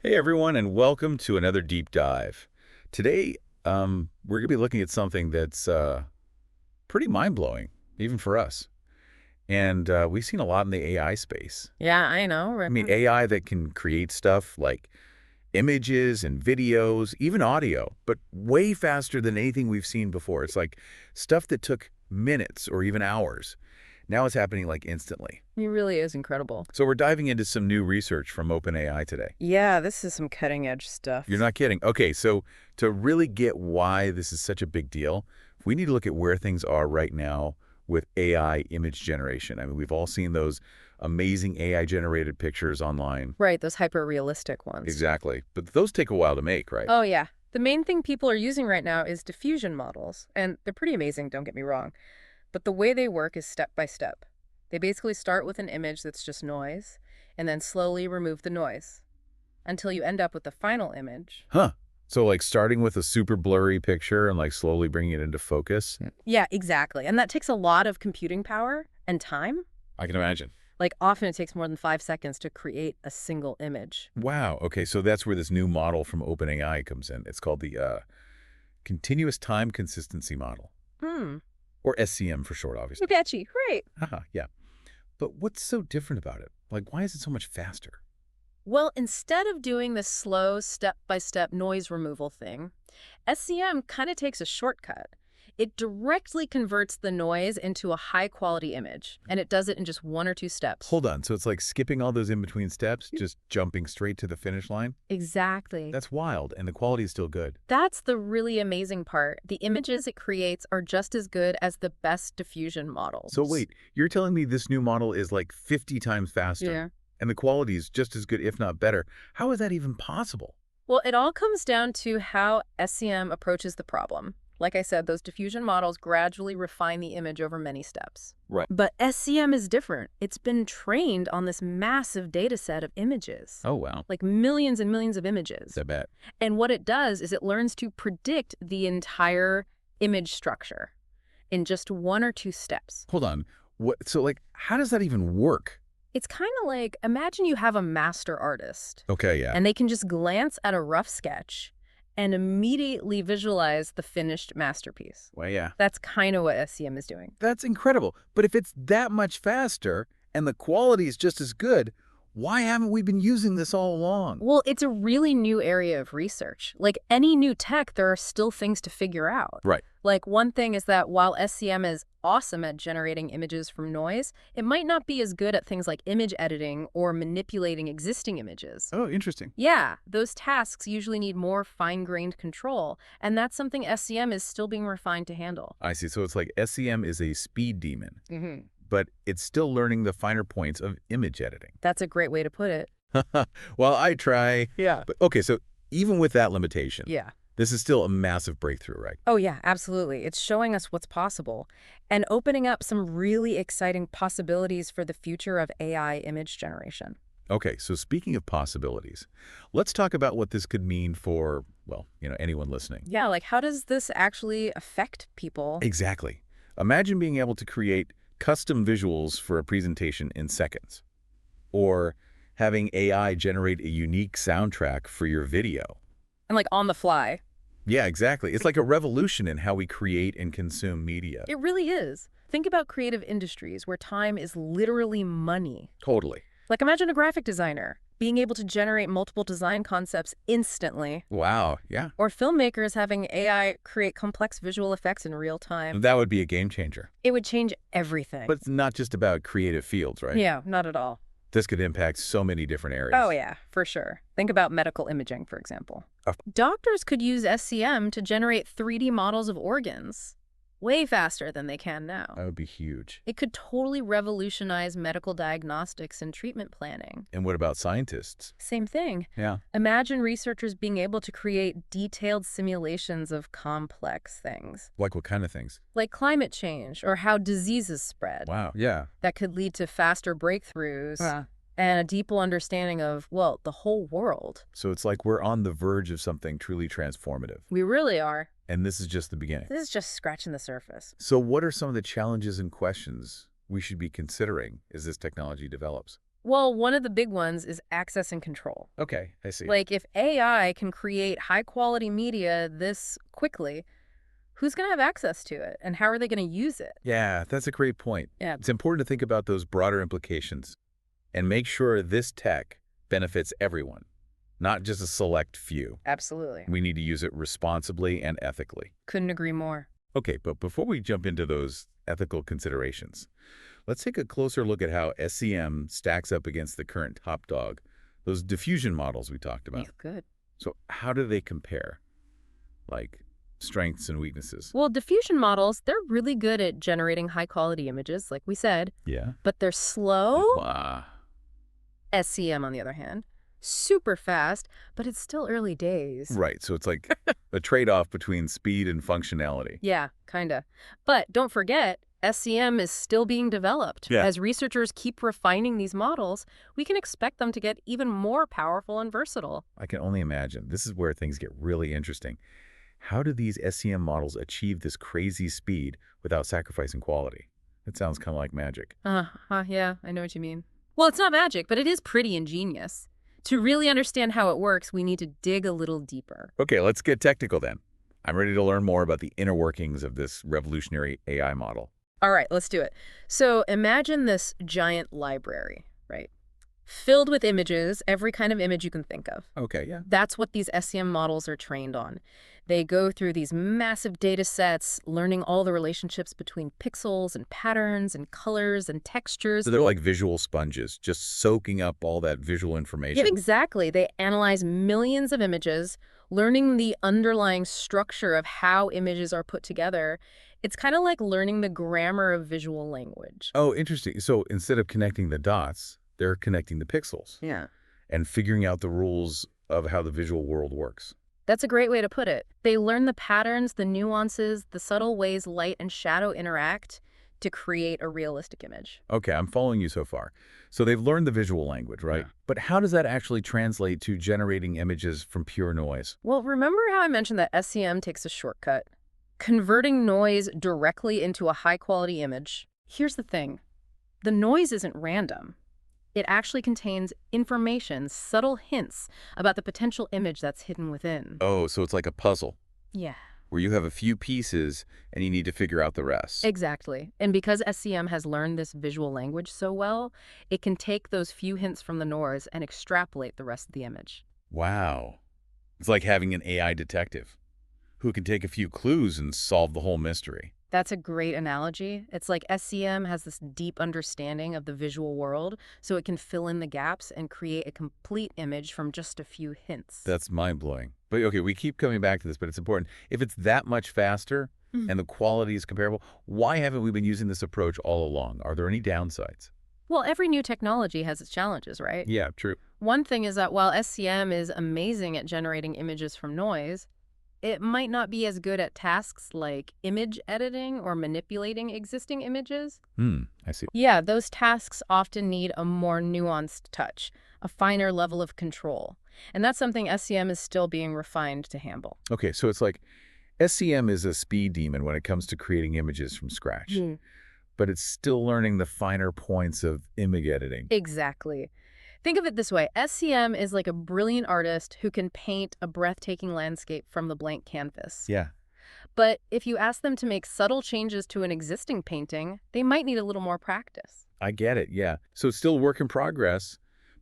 Hey everyone, and welcome to another deep dive. Today, we're going to be looking at something that's pretty mind-blowing, even for us. And we've seen a lot in the AI space. Yeah, I know, I mean, right? AI that can create stuff like images and videos, even audio, but way faster than anything we've seen before. It's like stuff that took minutes or even hours. Now it's happening like instantly. He really is incredible. So we're diving into some new research from OpenAI today. Yeah, this is some cutting edge You're stuff. not kidding. Okay, so to really get why this is such a big deal, we need to look at where things are right now with AI image generation. I mean, we've all seen those amazing AI-generated pictures online. Right, those hyper realistic ones. Exactly. But those take a while to make, right? Oh, yeah. The main thing people are using right now is diffusion models, and they're pretty amazing, don't get me wrong. But the way they work is step by step. They basically start with an image that's just noise, and then slowly remove the noise until you end up with the final image. Huh. So like starting with a super blurry picture and like slowly bringing it into focus? Yeah, exactly. And that takes a lot of computing power and time. I can imagine. Like, often it takes more than 5 seconds to create a single image. Wow. Okay, so that's where this new model from OpenAI comes in. It's called the Continuous Time Consistency Model, Hmm. or SCM for short, obviously. Catchy, right. Haha, yeah. But what's so different about it? Like, why is it so much faster? Well, instead of doing the slow step-by-step noise removal thing, SCM kind of takes a shortcut. It directly converts the noise into a high-quality image, and it does it in just 1 or 2 steps. Hold on, so it's like skipping all those in-between steps, just jumping straight to the finish line? Exactly. That's wild, and the quality is still good. That's the really amazing part. The images it creates are just as good as the best diffusion models. So wait, you're telling me this new model is like 50 times faster, Yeah. and the quality is just as good, if not better. How is that even possible? Well, it all comes down to how SCM approaches the problem. Like I said, those diffusion models gradually refine the image over many steps. Right. But SCM is different. It's been trained on this massive data set of images, Oh, wow. like millions and millions of images. I bet. And what it does is it learns to predict the entire image structure in just 1 or 2 steps. Hold on. What? So, like, how does that even work? It's kind of like, imagine you have a master artist, Okay, yeah. and they can just glance at a rough sketch and immediately visualize the finished masterpiece. Well, yeah. That's kind of what SCM is doing. That's incredible. But if it's that much faster and the quality is just as good, why haven't we been using this all along? Well, it's a really new area of research. Like any new tech, there are still things to figure out. Right. Like one thing is that while SCM is awesome at generating images from noise, it might not be as good at things like image editing or manipulating existing images. Oh, interesting. Yeah, those tasks usually need more fine-grained control, and that's something SCM is still being refined to handle. I see. So it's like SCM is a speed demon, Mm-hmm. but it's still learning the finer points of image editing. That's a great way to put it. Well, I try. Yeah. But okay, so even with that limitation, Yeah. this is still a massive breakthrough, right? Oh, yeah, absolutely. It's showing us what's possible and opening up some really exciting possibilities for the future of AI image generation. Okay, so speaking of possibilities, let's talk about what this could mean for, well, anyone listening. Yeah, like how does this actually affect people? Exactly. Imagine being able to create custom visuals for a presentation in seconds, or having AI generate a unique soundtrack for your video. And like on the fly. Yeah, exactly. It's like a revolution in how we create and consume media. It really is. Think about creative industries where time is literally money. Totally. Like imagine a graphic designer being able to generate multiple design concepts instantly, Wow, yeah. or filmmakers having AI create complex visual effects in real time. That would be a game changer. It would change everything. But it's not just about creative fields, right? Yeah, not at all. This could impact so many different areas. Oh, yeah, for sure. Think about medical imaging, for example. Uh, Doctors could use SCM to generate 3D models of organs way faster than they can now. That would be huge. It could totally revolutionize medical diagnostics and treatment planning. And what about scientists? Same thing. Yeah. Imagine researchers being able to create detailed simulations of complex things, Like what kind of things? like climate change or how diseases spread. Wow. Yeah. That could lead to faster breakthroughs Yeah. and a deeper understanding of, well, the whole world. So it's like we're on the verge of something truly transformative. We really are. And this is just the beginning. This is just scratching the surface. So what are some of the challenges and questions we should be considering as this technology develops? Well, one of the big ones is access and control. Okay, I see. Like, if AI can create high-quality media this quickly, who's going to have access to it, and how are they going to use it? Yeah, that's a great point. Yeah, It's important to think about those broader implications and make sure this tech benefits everyone, not just a select few. absolutely. We need to use it responsibly and ethically. Couldn't agree more. Okay, but before we jump into those ethical considerations, let's take a closer look at how SCM stacks up against the current top dog, those diffusion models we talked Yeah, about. good. So how do they compare? Like strengths and weaknesses? Well, diffusion models, they're really good at generating high-quality images, like we said, Yeah. but they're slow. Ah, SCM, on the other hand, super fast, but it's still early days. right. So it's like a trade-off between speed and functionality. Yeah, kinda. But don't forget, SCM is still being developed. Yeah. As researchers keep refining these models, we can expect them to get even more powerful and versatile. I can only imagine. This is where things get really interesting. How do these SCM models achieve this crazy speed without sacrificing quality? It sounds kind of like magic. Yeah, I know what you mean. Well, it's not magic, but it is pretty ingenious. To really understand how it works, we need to dig a little deeper. Okay, let's get technical then. I'm ready to learn more about the inner workings of this revolutionary AI model. All right, let's do it. So imagine this giant library, right? Filled with images, every kind of image you can think of. Okay, yeah. That's what these SEM models are trained on. They go through these massive data sets, learning all the relationships between pixels and patterns and colors and textures. So they're like visual sponges, just soaking up all that visual Yeah, information. exactly. They analyze millions of images, learning the underlying structure of how images are put together. It's kind of like learning the grammar of visual language. Oh, interesting. So instead of connecting the dots, they're connecting the pixels Yeah. and figuring out the rules of how the visual world works. That's a great way to put it. They learn the patterns, the nuances, the subtle ways light and shadow interact to create a realistic image. Okay, I'm following you so far. So they've learned the visual language, right? Yeah. But how does that actually translate to generating images from pure noise? Well, remember how I mentioned that SCM takes a shortcut? Converting noise directly into a high-quality image. Here's the thing. The noise isn't random. It actually contains information, subtle hints about the potential image that's hidden within. Oh, so it's like a puzzle Yeah. where you have a few pieces and you need to figure out the rest. Exactly. And because SCM has learned this visual language so well, it can take those few hints from the noise and extrapolate the rest of the image. Wow. It's like having an AI detective who can take a few clues and solve the whole mystery. That's a great analogy. It's like SCM has this deep understanding of the visual world, so it can fill in the gaps and create a complete image from just a few hints. That's mind-blowing. But okay, we keep coming back to this, but it's important. If it's that much faster Mhm. and the quality is comparable, why haven't we been using this approach all along? Are there any downsides? Well, every new technology has its challenges, right? Yeah, true. One thing is that while SCM is amazing at generating images from noise, it might not be as good at tasks like image editing or manipulating existing images. I see. Yeah, those tasks often need a more nuanced touch, a finer level of control. And that's something SCM is still being refined to handle. Okay, so it's like SCM is a speed demon when it comes to creating images from scratch, but it's still learning the finer points of image editing. Exactly. Think of it this way. SCM is like a brilliant artist who can paint a breathtaking landscape from the blank canvas. Yeah, But if you ask them to make subtle changes to an existing painting, they might need a little more practice. I get it, yeah. So it's still a work in progress,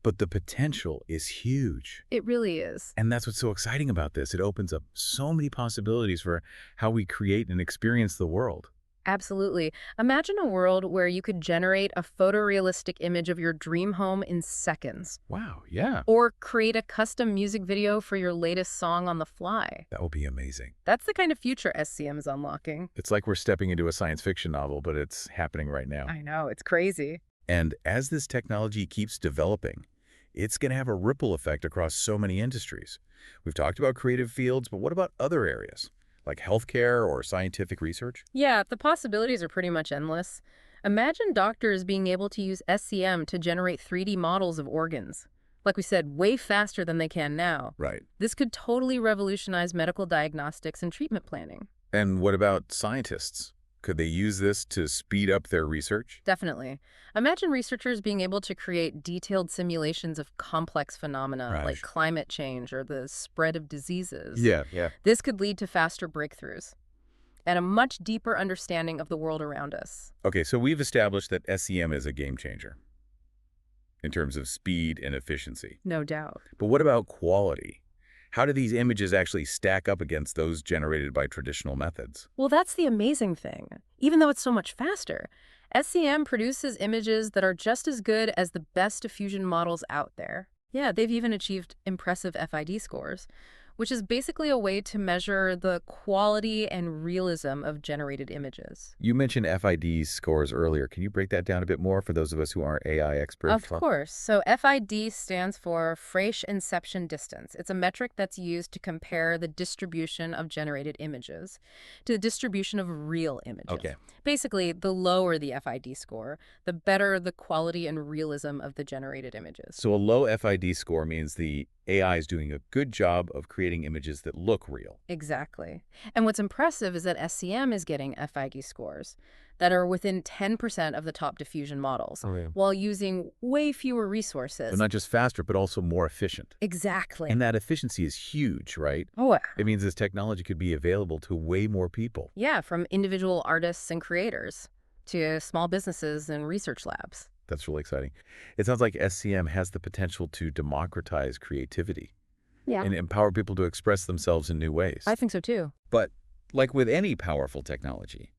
but the potential is huge. It really is. And that's what's so exciting about this. It opens up so many possibilities for how we create and experience the world. Absolutely. Imagine a world where you could generate a photorealistic image of your dream home in seconds, Wow, yeah, or create a custom music video for your latest song on the fly. that would be amazing. That's the kind of future SCM is unlocking. It's like we're stepping into a science fiction novel, but it's happening right now. I know, it's crazy. And as this technology keeps developing, it's going to have a ripple effect across so many industries. We've talked about creative fields, but what about other areas, like healthcare or scientific research? Yeah, the possibilities are pretty much endless. Imagine doctors being able to use SCM to generate 3D models of organs. Like we said, way faster than they can now. Right. This could totally revolutionize medical diagnostics and treatment planning. And what about scientists? Could they use this to speed up their research? Definitely. Imagine researchers being able to create detailed simulations of complex phenomena like Right. climate change or the spread of diseases. Yeah, yeah. This could lead to faster breakthroughs and a much deeper understanding of the world around us. Okay, so we've established that SEM is a game changer in terms of speed and efficiency. No doubt. But what about quality? How do these images actually stack up against those generated by traditional methods? Well, that's the amazing thing. Even though it's so much faster, SEM produces images that are just as good as the best diffusion models out there. Yeah, they've even achieved impressive FID scores, which is basically a way to measure the quality and realism of generated images. You mentioned FID scores earlier. Can you break that down a bit more for those of us who aren't AI experts? Of course. So FID stands for Phase Inception Distance. It's a metric that's used to compare the distribution of generated images to the distribution of real images. Okay. Basically, the lower the FID score, the better the quality and realism of the generated images. So a low FID score means the AI is doing a good job of creating images that look real. Exactly. And what's impressive is that SCM is getting FID scores that are within 10% of the top diffusion models, Oh, yeah. while using way fewer So resources. not just faster, but also more efficient. Exactly. And that efficiency is huge, right? Oh, It means this technology could be available to way more people. yeah, from individual artists and creators to small businesses and research labs. That's really exciting. It sounds like SCM has the potential to democratize creativity Yeah. and empower people to express themselves in new ways. I think so too. But like with any powerful technology,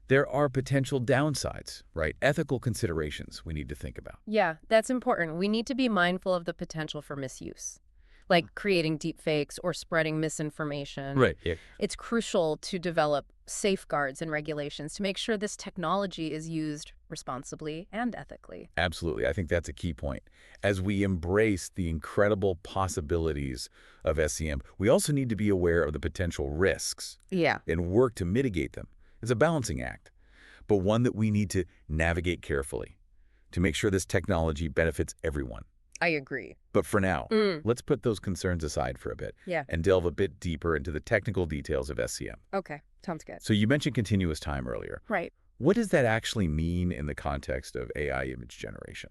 there are potential downsides, right? Ethical considerations we need to think about. Yeah, that's important. We need to be mindful of the potential for misuse, like creating deep fakes or spreading misinformation. Yeah. It's crucial to develop safeguards and regulations to make sure this technology is used responsibly and ethically. Absolutely. I think that's a key point. As we embrace the incredible possibilities of SCM, we also need to be aware of the potential risks Yeah. and work to mitigate them. It's a balancing act, but one that we need to navigate carefully to make sure this technology benefits everyone. I agree. But for now, Mm. let's put those concerns aside for a bit Yeah. and delve a bit deeper into the technical details of SCM. Okay. Sounds good. So you mentioned continuous time earlier. Right. What does that actually mean in the context of AI image generation?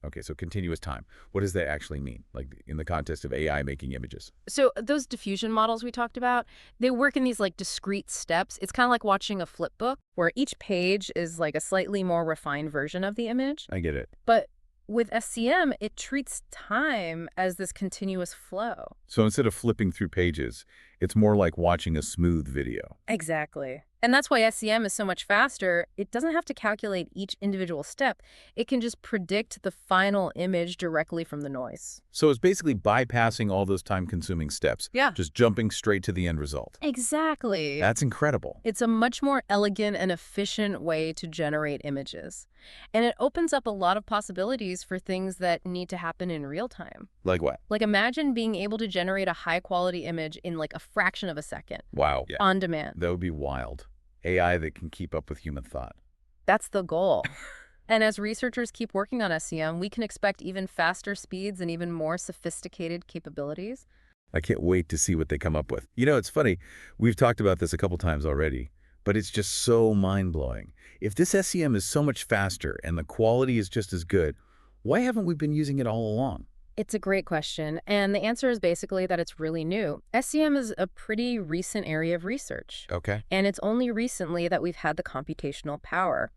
Okay, so continuous time. What does that actually mean, like in the context of AI making images? So those diffusion models we talked about, they work in these like discrete steps. It's kind of like watching a flip book where each page is like a slightly more refined version of the image. I get it. But with SCM, it treats time as this continuous flow. So instead of flipping through pages, it's more like watching a smooth video. Exactly. And that's why SCM is so much faster. It doesn't have to calculate each individual step. It can just predict the final image directly from the noise. So it's basically bypassing all those time-consuming steps, Yeah. just jumping straight to the end result. Exactly. That's incredible. It's a much more elegant and efficient way to generate images. And it opens up a lot of possibilities for things that need to happen in real time. Like what? Like imagine being able to generate a high-quality image in like a fraction of a second, Wow. Yeah. on demand. That would be wild. AI that can keep up with human thought. That's the goal. And as researchers keep working on SCM, we can expect even faster speeds and even more sophisticated capabilities. I can't wait to see what they come up with. You know, it's funny. We've talked about this a couple times already, but it's just so mind-blowing. If this SCM is so much faster and the quality is just as good, why haven't we been using it all along? It's a great question, and the answer is basically that it's really new. SCM is a pretty recent area of research, Okay. and it's only recently that we've had the computational power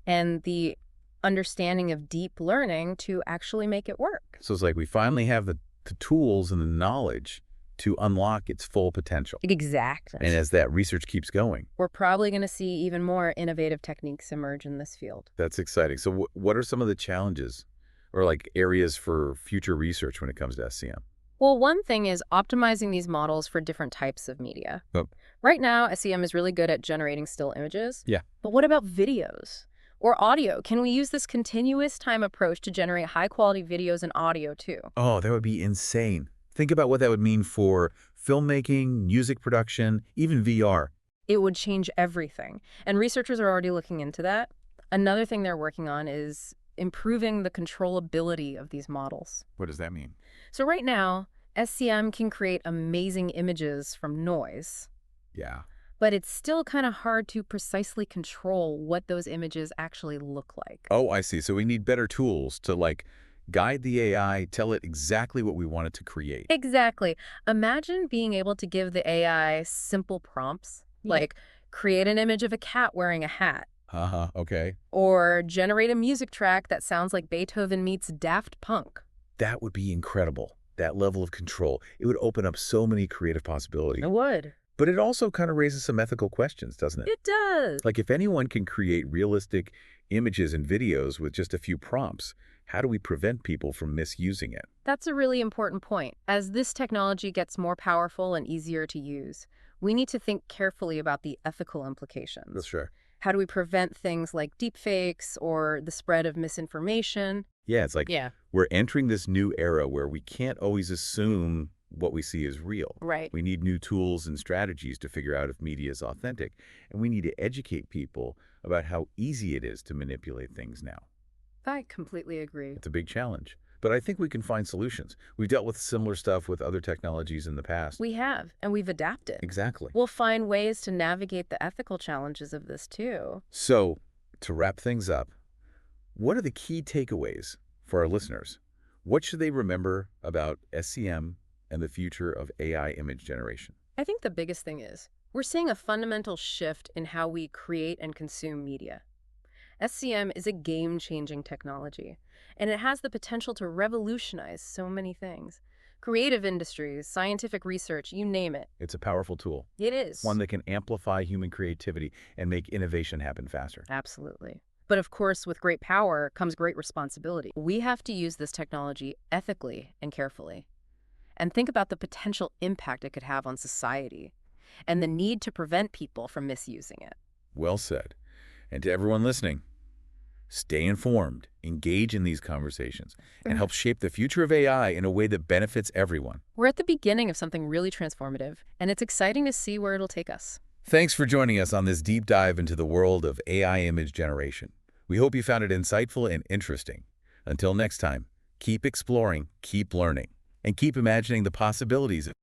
and the understanding of deep learning to actually make it work. So it's like we finally have the tools and the knowledge to unlock its full potential. Exactly. And as that research keeps going, We're probably going to see even more innovative techniques emerge in this field. that's exciting. So what are some of the challenges or like areas for future research when it comes to SCM? Well, one thing is optimizing these models for different types of media. Oh. Right now, SCM is really good at generating still images. Yeah. But what about videos or audio? Can we use this continuous time approach to generate high-quality videos and audio too? Oh, that would be insane. Think about what that would mean for filmmaking, music production, even VR. It would change everything. And researchers are already looking into that. Another thing they're working on is improving the controllability of these models. What does that mean? So right now, SCM can create amazing images from noise. Yeah. but it's still kind of hard to precisely control what those images actually look like. Oh, I see. So we need better tools to, like, guide the AI, tell it exactly what we want it to create. Exactly. Imagine being able to give the AI simple prompts, like create an image of a cat wearing a hat, Uh-huh, okay. or generate a music track that sounds like Beethoven meets Daft Punk. That would be incredible, that level of control. It would open up so many creative possibilities. It would. But it also kind of raises some ethical questions, doesn't it? It does. Like, if anyone can create realistic images and videos with just a few prompts, how do we prevent people from misusing it? That's a really important point. As this technology gets more powerful and easier to use, we need to think carefully about the ethical For implications. sure. How do we prevent things like deepfakes or the spread of misinformation? Yeah, it's like Yeah. we're entering this new era where we can't always assume what we see is real. Right. We need new tools and strategies to figure out if media is authentic, and we need to educate people about how easy it is to manipulate things now. I completely agree. It's a big challenge, but I think we can find solutions. We've dealt with similar stuff with other technologies in the past. We have, and we've adapted. Exactly. We'll find ways to navigate the ethical challenges of this too. So, to wrap things up, what are the key takeaways for our listeners? What should they remember about SCM and the future of AI image generation? I think the biggest thing is we're seeing a fundamental shift in how we create and consume media. SCM is a game-changing technology, and it has the potential to revolutionize so many things. Creative industries, scientific research, you name it. It's a powerful tool, It is. one that can amplify human creativity and make innovation happen faster. Absolutely. But of course, with great power comes great responsibility. We have to use this technology ethically and carefully, and think about the potential impact it could have on society, and the need to prevent people from misusing it. Well said. And to everyone listening, stay informed, engage in these conversations, and help shape the future of AI in a way that benefits everyone. We're at the beginning of something really transformative, and it's exciting to see where it'll take us. Thanks for joining us on this deep dive into the world of AI image generation. We hope you found it insightful and interesting. Until next time, keep exploring, keep learning, and keep imagining the possibilities of